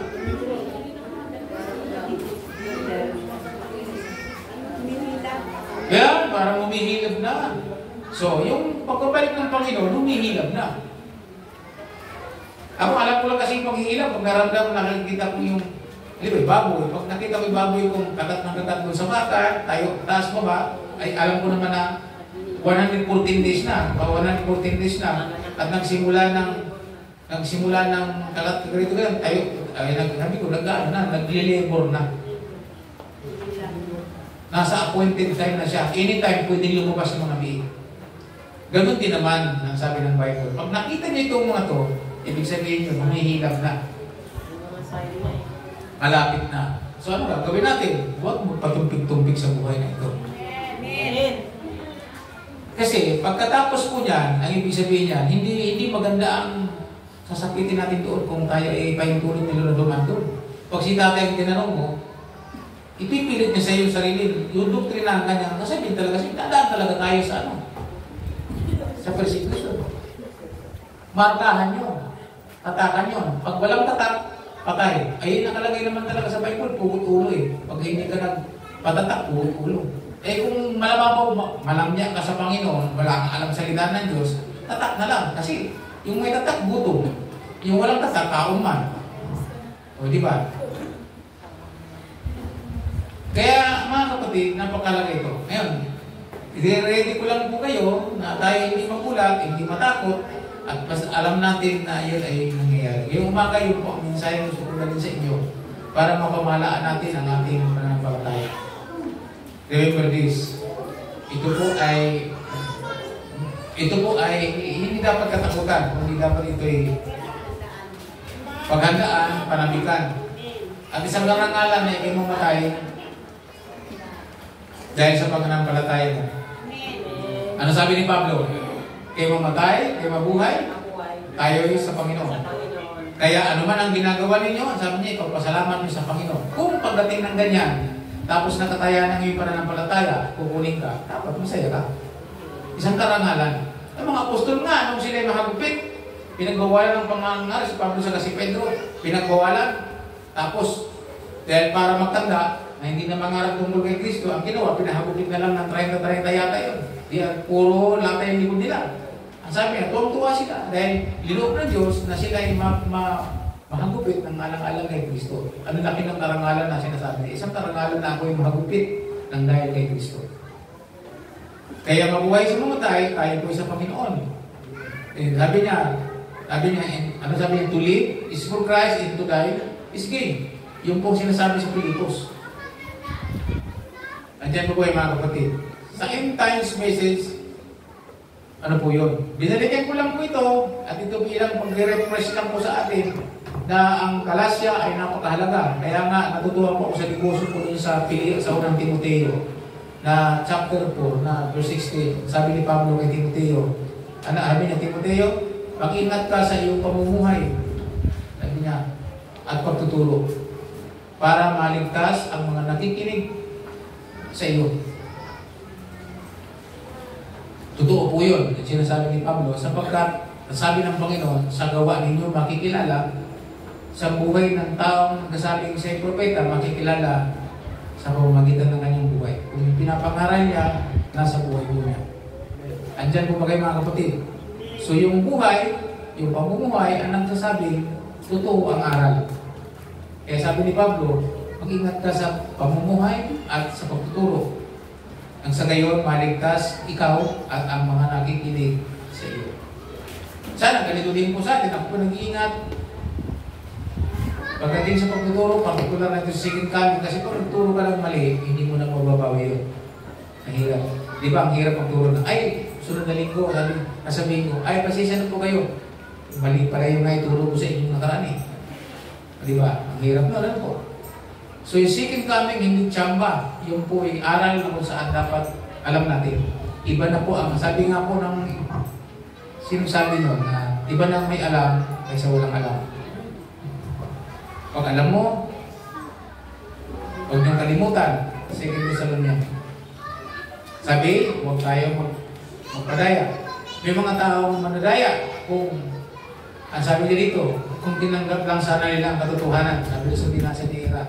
Yan, parang humihilab na. So, yung pagkabalik ng Panginoon, humihilab na. Ako, alam ko lang kasi yung paghihilab. Pag naramdam, nakikita ko yung, di ba, baboy. Pag nakita ko yung baboy kung katat ng katat doon sa baka, tayo, taas mo ba, ay alam ko naman na 114 days na, 114 days na, at nagsimula ng kalat ganito ganyan, tayo, ay sabi ko, nagle-labor na. Nasa appointed time na siya. Anytime pwedeng lumabas ng mga biig. Ganun din naman ang sabi ng Bible. Pag nakita niyo itong mga to, ibig sabihin nyo, humihilab na. Malapit na. So ano ba? Gawin natin. Huwag mo patumpik-tumpik sa buhay na ito. Amen. Kasi pagkatapos po niyan, ang ibig sabihin niyan, hindi maganda ang sasakitin natin doon kung tayo ay pahintulot nila na duman doon. Pag si tatay ang tinanong mo, ipipilit niya sa iyo sarili. Yung doktrina ang kanyang kasabihin talaga, kasi dadaan talaga tayo sa ano? Sa persecution. Markahan yun. Tatakan yun. Pag walang tatak, patay. Ayun nakalagay naman talaga sa Bible, pugot ulo eh. Pag hindi ka nagpatatak, pugot ulo. Eh kung malamabaw, malamya ka sa Panginoon, wala kang alam sa lidan ng Diyos, tatak na lang. Kasi yung may tatak, gutom. Yung walang tatak, kauman. O di ba? Kaya mga kapatid, napakalaga ito. Ngayon, i-ready ko lang po kayo na tayo hindi magulat, hindi matakot, at mas alam natin na yun ay nangyayari. Yung umaga yun po, ang mensahe ko susunodin sa inyo para mapamalaan natin ang ating pananampalataya. Remember this. Ito po ay hindi dapat katakutan, kundi dapat ito ay paghandaan, panabikan. At isang karangalan na ikay mamatay dahil sa pananampalataya mo. Ano sabi ni Pablo? Kayo mamatay, kayo mabuhay, tayo sa Panginoon. Kaya ano man ang ginagawa ninyo, sabi niya, ipagpasalamat niyo sa Panginoon. Kung pagdating ng ganyan, tapos nakataya ng iyong pananampalataya, kukunin ka, dapat masaya ka. Isang karangalan. Ang mga apostol nga, nung sila mahagupit, pinagbawalan ng pangangaral si Pablo sa kasi Pedro, pinagbawalan. Tapos, dahil para magtanda, na hindi na mangarap tungkol kay Kristo, ang ginawa, pinahagupit na lang ng 30-30 yata yun. Diyan, puro lata yung likod nila. Ang sabi niya, tuwa sila dahil linoob ng Diyos na sila ay mahagupit ng alang-alang kay Kristo. Ano laki ng karangalan na sinasabi niya? Isang karangalan na ako ay mahagupit ng dahil kay Kristo. Kaya mabuhay sa mamatay, tayo po sa Panginoon. Sabi niya, ano sabi niya, to live is for Christ and to die is gain. Yung po sinasabi sa Pilipos. Andiyan po mga kapatid. Sa end times message, ano po yun? Binalikan ko lang po ito, at ito bilang pag-refresh lang po sa atin na ang Galasya ay napakahalaga. Kaya nga, natutuwa po ako sa negosyo po dun sa unang Timoteo na chapter 4, na verse 16. Sabi ni Pablo kay Timoteo, sabi niya, Timoteo, mag-ingat ka sa iyong pamumuhay. Sabi niya, at pagtuturo para maligtas ang mga nakikinig sa iyo. Totoo po yun, yung sinasabi ni Pablo, sapagkat sabi ng Panginoon, sa gawa ninyo makikilala, sa buhay ng taong nagkasabing siya'y propeta, makikilala sa pamamagitan ng kanyang buhay. Kung yung pinapangaral niya, nasa buhay po niya. Andyan po ba kayo mga kapatid? So yung buhay, yung pamumuhay, ang nagsasabi, totoo ang aral. Kaya sabi ni Pablo, mag-ingat ka sa pamumuhay at sa pagtuturo. Ang sa gayon, maligtas ikaw at ang mga nakikinig sa iyo. Sana ganito din po sa atin. Ako po nag-iingat. Pagdating sa pagtuturo, partikular na ito sa second coming, kasi kung nagturo ka lang mali, hindi mo na mababawi yun. Mahirap. Di ba, ang hirap magturo na, ay, sunod na linggo, sabihin ko, ay, pasensya na po kayo. Mali pala yung naituro ko sa inyong nakaraan eh. Di ba? Ang hirap na rin po. So yung second coming, hindi tsamba. Yung po ay aral na kung saan dapat alam natin. Iba na po ang, sabi nga po ng sinasabi nun, na iba na may alam kaysa walang alam. Pag alam mo, huwag niyong kalimutan. Second Thessalonians. Sabi, huwag tayo magpadaya. May mga taong manadaya kung, ang sabi niya dito, kung tinanggap lang sana nila ang katotohanan. Sabi doon sa binasa ni Ira.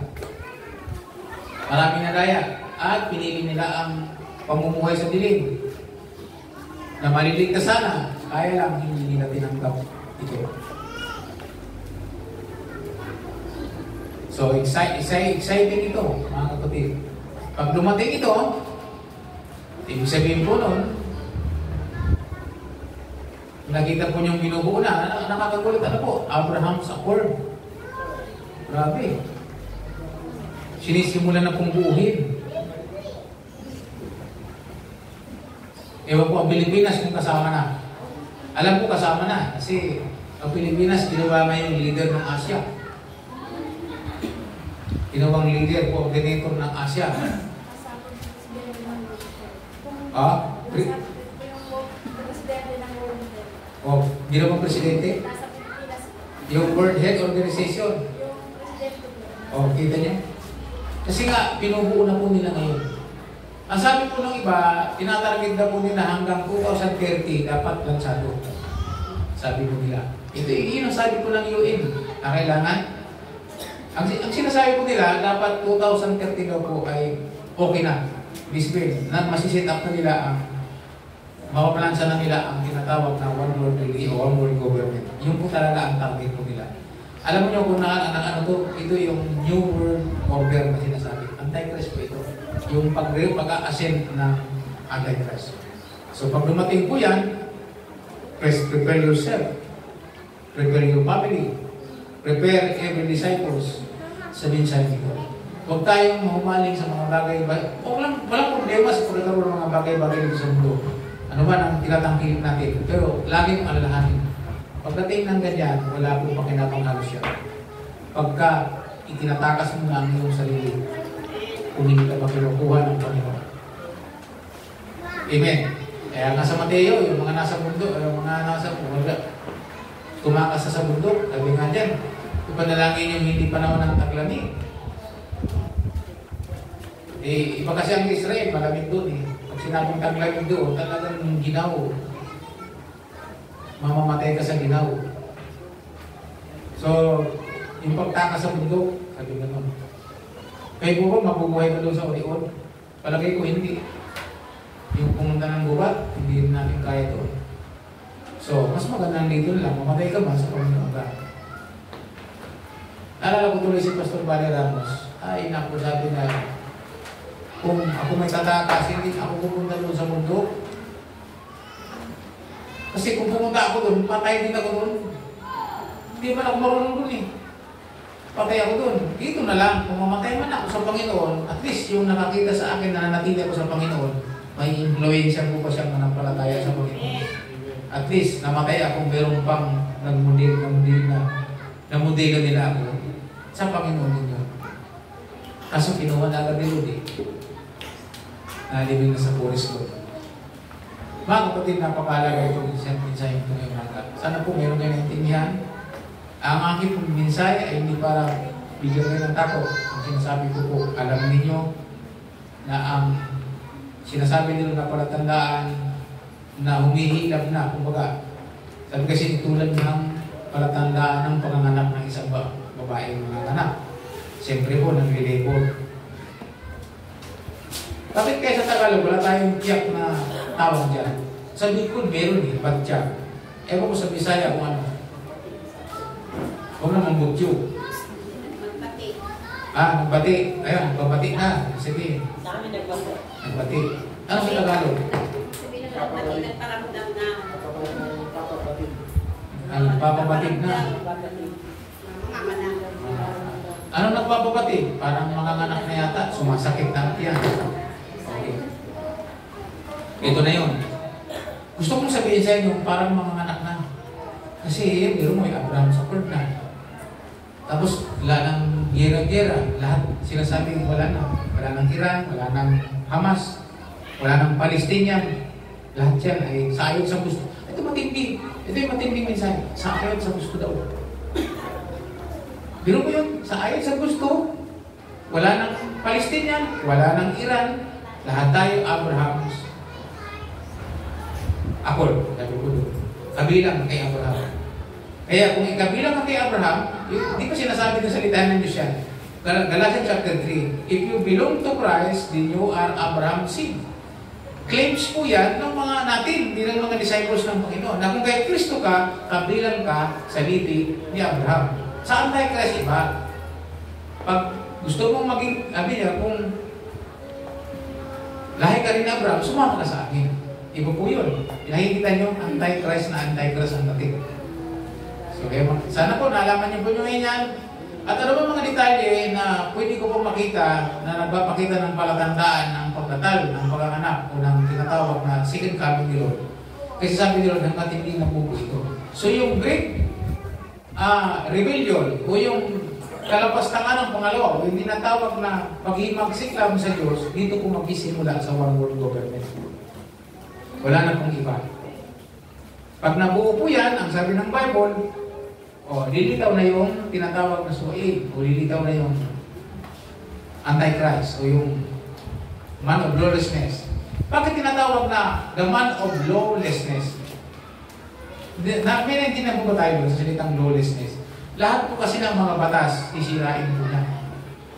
Maraming nadaya at pinili nila ang pamumuhay sa dilim. Na maliligtas sana, kaya lang hindi nila tinanggap ito. So, exciting ito, mga kapatid. Pag dumating ito, ibig sabihin po nun, nakita po niyong binubuo na, nakakagulat ano po, Abraham's Accord. Grabe. Sinisimulan na pong buuhin. Ewan po, ang Pilipinas kung kasama na. Alam ko kasama na, kasi ang Pilipinas, ginawa na yung leader ng Asia. Ginawang leader, coordinator ng Asia. Ginawang presidente? Yung World Health Organization? Kita niyo? Kasi nga, pinubuo na po nila ngayon. Ang sabi po ng iba, tinatarget na po nila hanggang 2030, dapat lansado. Sabi po nila. Ito yun ang sabi po ng UN, na kailangan. Ang sinasabi po nila, dapat 2030 daw po ay okay na. Bisbin, na masisit up na nila ang mapapalansa na nila ang tinatawag na one world religion o one world government. Yun po talaga ang target po nila. Alam mo nyo kung ano to, ito yung New World Order na sinasabi. Antichrist po ito. Yung pag-ascend ng Antichrist. So pag dumating po yan, prepare yourself. Prepare your family. Prepare every disciples sa mensahe ito. Huwag tayong mahumaling sa mga bagay-bagay. Walang problema sa pagkakaroon ng mga bagay-bagay dito sa mundo. Ano ba ang tinatangkilin natin? Pero laging alalahanin. Pagdating ng ganyan, wala pong pakinabang siya. Pagka itinatakas mo na ang iyong sarili, kung hindi ka ba kinukuha ng Panginoon. Amen. Kaya nga sa Mateo, yung mga nasa bundok, yung mga nasa tumakas sa bundok, sabi nga dyan, ipanalangin yung hindi panahon ng taglamig. Iba kasi ang Israel, malamig doon eh. Pag sinabing taglamig doon, talagang ginaw. Mamamatay ka sa ginaw. So, yung pagtakas sa bundok, sabi nga nun. Kaya po ba, mabubuhay ka doon sa Orion? Palagay ko hindi. Yung pumunta ng gubat, hindi natin kaya doon. So, mas magandang dito lang, mamatay ka man sa Panginoon ka. Naalala ko tuloy si Pastor Vale Ramos. Ay, naku, sabi na, kung ako may tatakas, hindi ako pupunta doon sa mundo. Kasi kung pumunta ako doon, patay din ako doon. Hindi man ako marunong doon eh. Patay ako doon. Dito na lang, kung mamatay man ako sa Panginoon, at least yung nakakita sa akin na nanatili ako sa Panginoon, may influensya ko pa siyang manampalataya sa Panginoon. At least, namatay ako, meron pang nagmodelo nila ako sa Panginoon ninyo. Kaso kinuha na agad ni Rudy. Nalibing na sa Forest Road. Mga kapatid, napakalaga itong mensahe ito ngayong umaga. Sana po meron kayo naintindihan. Ang aking mensahe ay hindi para bigyan kayo ng takot. Ang sinasabi ko po, alam ninyo na ang sinasabi nila na palatandaan na humihilab na, kumbaga, sabi kasi tulad ng palatandaan ng panganganak ng isang babaeng manganganak. Siyempre po, nag-relabor. Bakit kaya sa Tagalog, wala tayong tiyak na tawag dyan? Sa Bicol, meron eh, batya. Ewan ko sa Bisaya kung ano. Huwag naman butyo. Nagbati. Nagbati. Ayun, nagbati na. Sige. Sa amin nagbati. Nagbati. Ano sa Tagalog? Sabi na nagbati, nagparamdam na. Nagpapabatid na. Mama na. Anong nagpapabatid? Parang manganganak na yata. Sumasakit na yan. Okay. Ito na yun. Gusto kong sabihin sa inyo, parang manganganak na. Kasi, pero mo, Abraham support na. Tapos, wala nang gera-gera. Lahat sinasabi, wala na. Wala nang Iran, wala nang Hamas, wala nang Palestinian. Lahat yan ay sa ayon sa gusto. Ito matindi. Ito yung matinding mensahe. Sa ayon sa gusto daw. Pero mo yun, sa ayon sa gusto, wala nang Palestinian, wala nang Iran, lahat tayo Abraham's accord. Kabilang kay Abraham. Kaya kung ikabilang ka kay Abraham, hindi pa sinasabi ng salita ng Diyos yan. Galatians chapter 3, if you belong to Christ, then you are Abraham's seed. Claims po yan ng mga natin, hindi ng mga disciples ng Panginoon, na kung kay Kristo ka, kabilang ka sa lipi ni Abraham. Saan tayo Christ iba? Pag gusto mong maging, sabi niya, kung lahi ka rin ni Abraham, sumama ka sa akin. Iba po yun. Nakikita nyo, anti-Christ na anti-Christ ang dating. So, sana po, naalaman niyo po nyo yan. At ano ba mga detalye na pwede ko po makita na nagpapakita ng palatandaan ng pagdatal, ng pag-anak o ng tinatawag na second coming ni Lord. Kasi sabi ni Lord, ng matindi na buko ito. So, yung great rebellion o yung kalapastangan ng pangalawa o yung tinatawag na pag-imagsik lang sa Diyos, dito po magsisimula sa one world government. Wala na pong iba. Pag nabuo po yan, ang sabi ng Bible, lilitaw na yung tinatawag na suwaid o lilitaw na yung Antichrist o yung man of lawlessness. Bakit tinatawag na the man of lawlessness? May naintindihan po ba tayo sa salitang lawlessness? Lahat po kasi ng mga batas, isirain po na.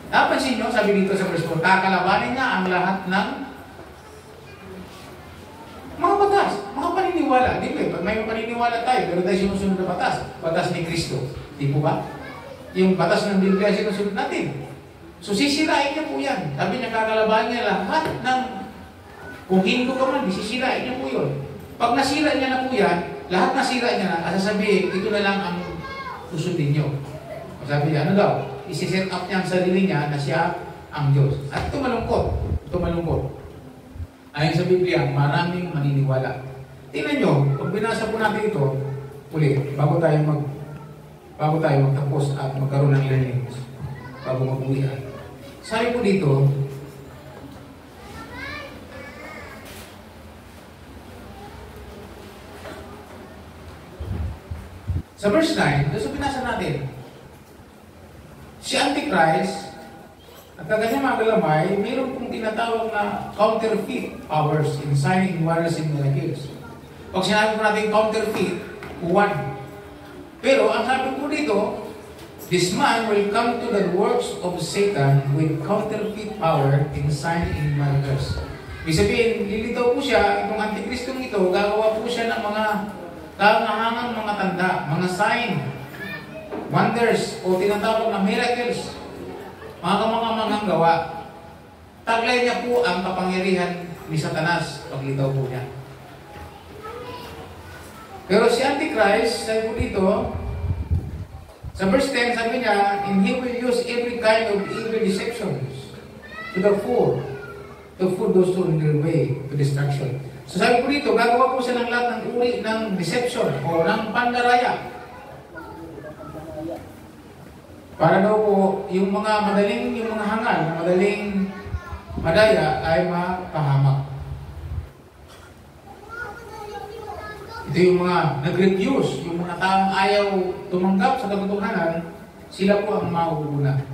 Napansin nyo, sabi dito sa verse 4, kakalabanin niya ang lahat ng mga batas, mga paniniwala. Di ba? May paniniwala tayo, pero tayo sinusunod na batas. Batas ni Kristo. Di po ba? Yung batas ng Biblia sinusunod natin. So sisirain niya po yan. Sabi niya, kakalabanin niya lahat ng, kung Hindu ka man, sisirain niya po yun. Pag nasira niya na po yan, lahat nasira niya na, sasabihin, ito na lang ang susundin niyo. Sabi niya, ano daw? Isi-set up niya ang sarili niya na siya ang Diyos. At ito malungkot. Ito malungkot. Ayon sa Biblia, maraming maniniwala. Tingnan nyo, pag binasa po natin ito, ulit, bago tayo magtapos at magkaroon ng learnings, bago mag-uwian. Sabi po dito, sa verse 9, doon sa binasa natin, si Antichrist, at ang kanyang mga galamay, mayroon pong tinatawag na counterfeit powers in signing, wonders, and miracles. Pag sinabi po natin counterfeit, one. Pero ang sabi po dito, this man will come to the works of Satan with counterfeit power in signing and miracles. Ibig sabihin, lilitaw po siya, itong Antikristong ito, gagawa po siya ng mga kahangahangang mga tanda, mga sign, wonders, o tinatawag na miracles. Mga gawa. Taglay niya po ang kapangyarihan ni Satanas paglitaw po niya. Pero si Antichrist, sabi po dito, sa verse 10, sabi niya, and he will use every kind of evil deceptions to the fool, to fool those who are in their way to destruction. So sabi po dito, gagawa po siya ng lahat ng uri ng deception o ng pandaraya. Para daw po, yung mga hangal, madaling madaya ay mapahamak. Ito yung mga nag-refuse, yung mga taong ayaw tumanggap sa katotohanan, sila po ang mauuna.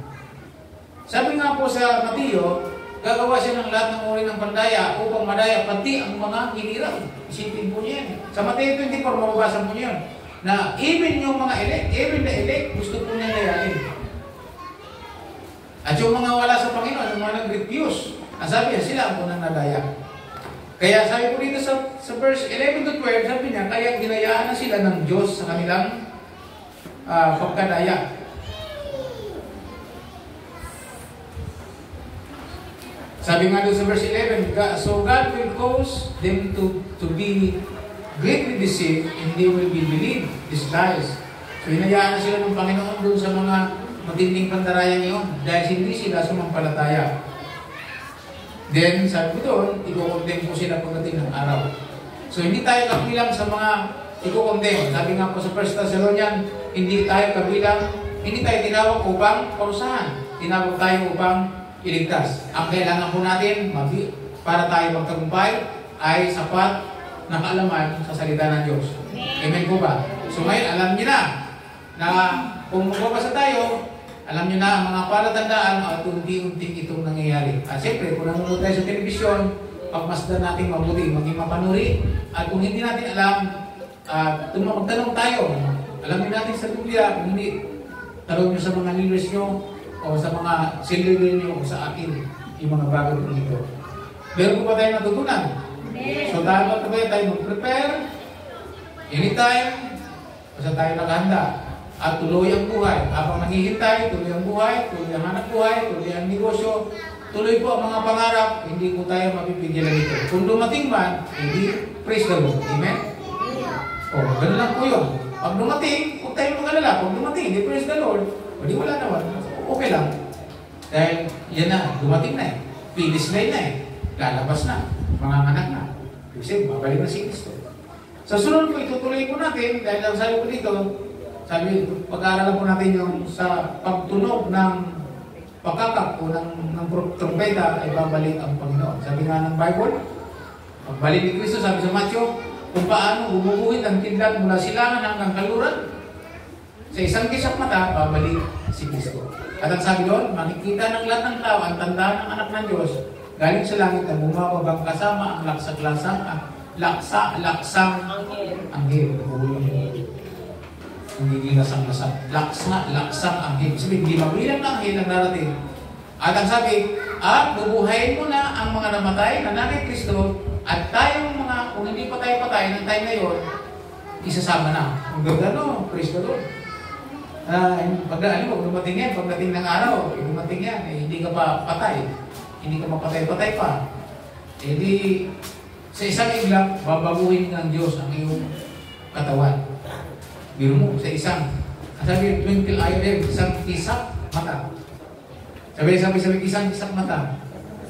Sabi nga po sa Mateo, gagawa siya ng lahat ng uri ng pandaya upang madaya pati ang mga hinirap. Isipin po niya yan. Sa Mateo 24, mababasa po niya yan. Na even yung mga elect, even the elect, gusto po niya dayain. At yung mga wala sa Panginoon, yung mga nag-refuse, ang sabi niya, sila ang unang nadaya. Kaya sabi po dito sa verse 11 to 12, sabi niya, kaya ginayaan na sila ng Diyos sa kanilang pagkadaya. Sabi nga doon sa verse 11, so God will cause them to be greatly deceived and they will be believed these lies. So hinayaan na sila ng Panginoon doon sa mga matinding pandaraya ngayon dahil hindi sila sumampalataya. Then, sabi ko doon, i-condemn ko sila pagdating ng araw. So, hindi tayo kapilang sa mga i-condemn. Sabi nga po sa 1 Thessalonians, hindi tayo tinawag upang parusahan. Tinawag tayo upang iligtas. Ang kailangan po natin para tayo magtagumpay ay sapat na kaalaman sa salita ng Diyos. Amen po ba? So ngayon, alam niyo na kung magbabasa tayo, alam niyo na ang mga palatandaan at unti-unti itong nangyayari. At siyempre, kung nanonood tayo sa telebisyon, pagmasdan natin mabuti, maging mapanuri. At kung hindi natin alam, magtanong tayo. Alamin natin sa Biblia, kung hindi, tanong nyo sa mga leaders nyo o sa mga senior nyo o sa akin yung mga bagay po ito. Meron po ba tayo natutunan? So dapat ba tayo mag-prepare? Anytime, basta tayo naghanda. At tuloy ang buhay. Habang naghihintay, tuloy ang buhay, tuloy ang hanap buhay, tuloy ang negosyo, tuloy po ang mga pangarap, hindi po tayo mapipigilan ito. Kung dumating man, hindi, praise the Lord. Amen? O, ganun lang po yun. Pag dumating, huwag tayo mag-alala. Pag dumating, hindi praise the Lord, hindi wala naman. Okay lang. Dahil yan na, dumating na eh. Finish line na eh. Lalabas na. Mga anak na. Kasi babalik na si Kristo. Sa sunod po, itutuloy po natin, dahil ang sabi po dito, sabi, pag-aaralan po natin yung sa pagtunog ng pakakak o ng trumpeta ay babalik ang Panginoon. Sabi nga ng Bible, pagbalik ni Kristo, sabi sa Matthew, kung paano bumubuhin ang kidlat mula silangan hanggang kaluran. Sa isang kisap mata, babalik si Kristo. At ang sabi doon, makikita ng lahat ng tao ang tandaan ng anak ng Diyos galing sa langit na bumababang kasama ang laksang anghel. Hindi lasang-lasang. Laksang anghel. Sabi, hindi mabilang na anghel ang darating. At ang sabi, at bubuhayin mo na ang mga namatay na nanay Kristo at tayong mga, kung hindi pa tayo patay ng time na yun, isasama na. Ang ganda no, praise the Lord. Pag dumating yan, pagdating ng araw, dumating yan, hindi ka pa patay. Hindi ka mapatay-patay pa. Hindi, sa isang iglap, babaguhin ng Diyos ang iyong katawan. Biro mo, sa isang, sabi, twinkle eye, isang kisap mata. Sabi, isang kisap mata.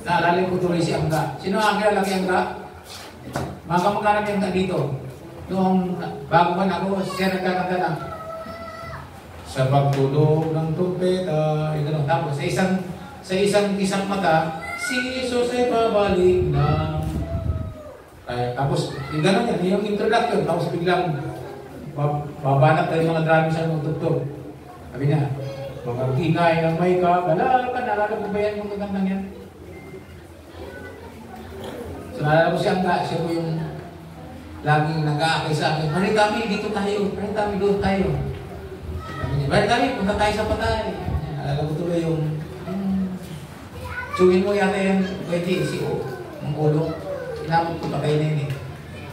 Naalala ko tuloy si Angga. Sino ang kilala kay Angga? Mga kamag-anak yung dito. Noong bago man ako, siya nagkakanta lang. Sa pagtulog ng trumpeta, tapos sa isang kisap mata, si Jesus ay babalik na. Tapos, gano'n yan, yung introduction, tapos biglang babanat tayo mga drama sa mga doktor. Sabi niya, mga ingay ng may naalala ko ba yan yung magandang yan? So, naalala ko siya po yung laging nag-aakay sa akin, Maritami, dito tayo, Maritami, doon tayo. Sabi niya, Maritami, punta tayo sa patay. Naalala ko tuloy yung tsugin mo yata yan, pwede, ang ulo. Inamot ko patay na yun eh.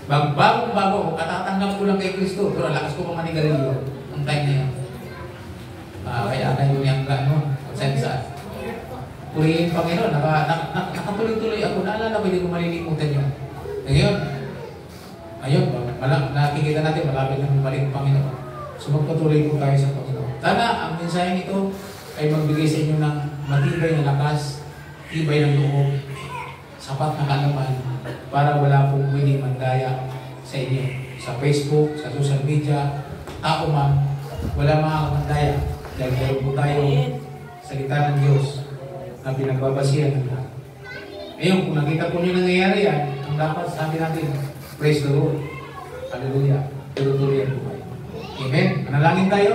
Bagong-bago, katatanggap ko lang kay Kristo, pero lakas ko pa manigarilyo ang time na yun. Kaya kayo niyang gano'n, sensa. Purihin Panginoon, nakatuloy-tuloy ako, naalala ko, hindi ko malilimutan yun. Ngayon, nakikita natin, malapit na bumalik ang Panginoon. So magpatuloy po tayo sa Panginoon. Sana, ang mensaheng ito ay magbigay sa inyo ng matibay na lakas, tibay ng loob, sapat na kaalaman, para wala pong pwedeng mandaya sa inyo. Sa Facebook, sa social media, tao man, wala makakapandaya. Dahil meron po tayong salita ng Diyos na pinagbabasihan ng lahat. Ngayon, kung nakita po nyo nangyayari yan, ang dapat sabi natin, praise the Lord. Hallelujah. Tuloy-tuloy ang buhay. Amen. Manalangin tayo.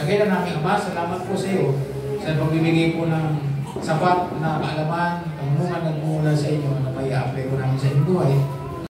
Sa kailan namin, Ama, salamat po sa iyo sa pagbibigay po ng sapat na kaalaman, kamunungan at mula sa